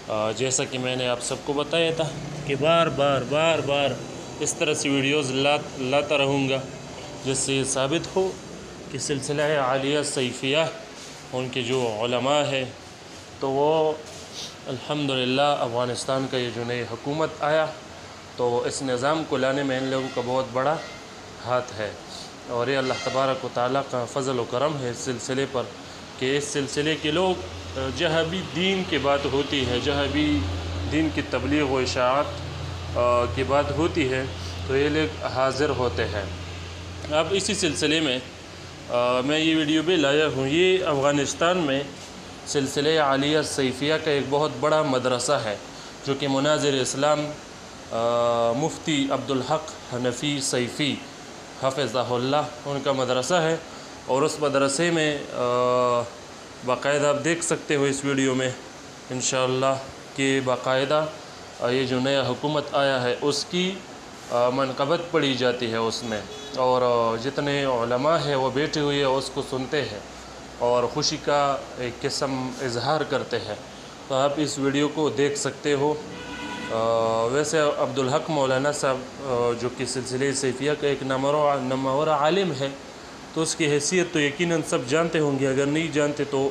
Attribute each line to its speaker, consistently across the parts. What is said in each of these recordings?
Speaker 1: जैसा कि मैंने आप सबको बताया था कि बार बार इस तरह से वीडियोज़ लाता रहूँगा, जिससे ये साबित हो कि सिलसिला आलिया सैफिया उनके जो उलमा है तो वो अल्हम्दुलिल्लाह अफ़गानिस्तान का ये जो नई हुकूमत आया तो इस निज़ाम को लाने में इन लोगों का बहुत बड़ा हाथ है। और ये अल्लाह तबारक व तआला का फ़ज़ल व करम है इस सिलसिले पर कि इस सिलसिले के लोग जहाँ भी दीन की बात होती है, जहाँ भी दीन की तबलीग व इशाअत की बात होती है तो ये लोग हाज़िर होते हैं। अब इसी सिलसिले में मैं ये वीडियो भी लाया हूँ। ये अफ़गानिस्तान में सिलसिले आलिया सैफिया का एक बहुत बड़ा मदरसा है जो कि मुनाज़िर इस्लाम मुफ्ती अब्दुल हक हनफ़ी सैफ़ी हफ़िज़हुल्लाह उनका मदरसा है। और उस मदरसे में बाकायदा आप देख सकते हो इस वीडियो में इंशाअल्लाह कि बाकायदा ये जो नया हुकूमत आया है उसकी मनक़बत पढ़ी जाती है उसमें, और जितने उलमा है वो बैठे हुए उसको सुनते हैं और ख़ुशी का एक किस्म इजहार करते हैं। तो आप इस वीडियो को देख सकते हो। वैसे अब्दुल हक मौलाना साहब जो कि सिलसिले सैफिया का एक नमवर आलिम है तो उसकी हैसियत तो यकीनन सब जानते होंगे, अगर नहीं जानते तो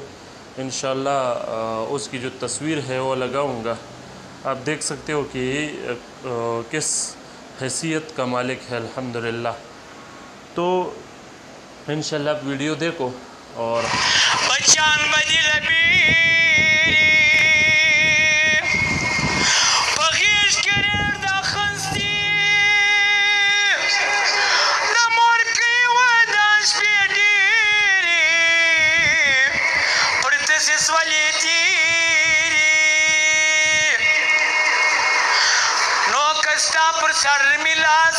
Speaker 1: इंशाअल्लाह उसकी जो तस्वीर है वो लगाऊंगा। आप देख सकते हो कि किस हैसियत का मालिक है अल्हम्दुलिल्लाह। तो इंशाअल्लाह आप वीडियो देखो और
Speaker 2: पर सर मिलास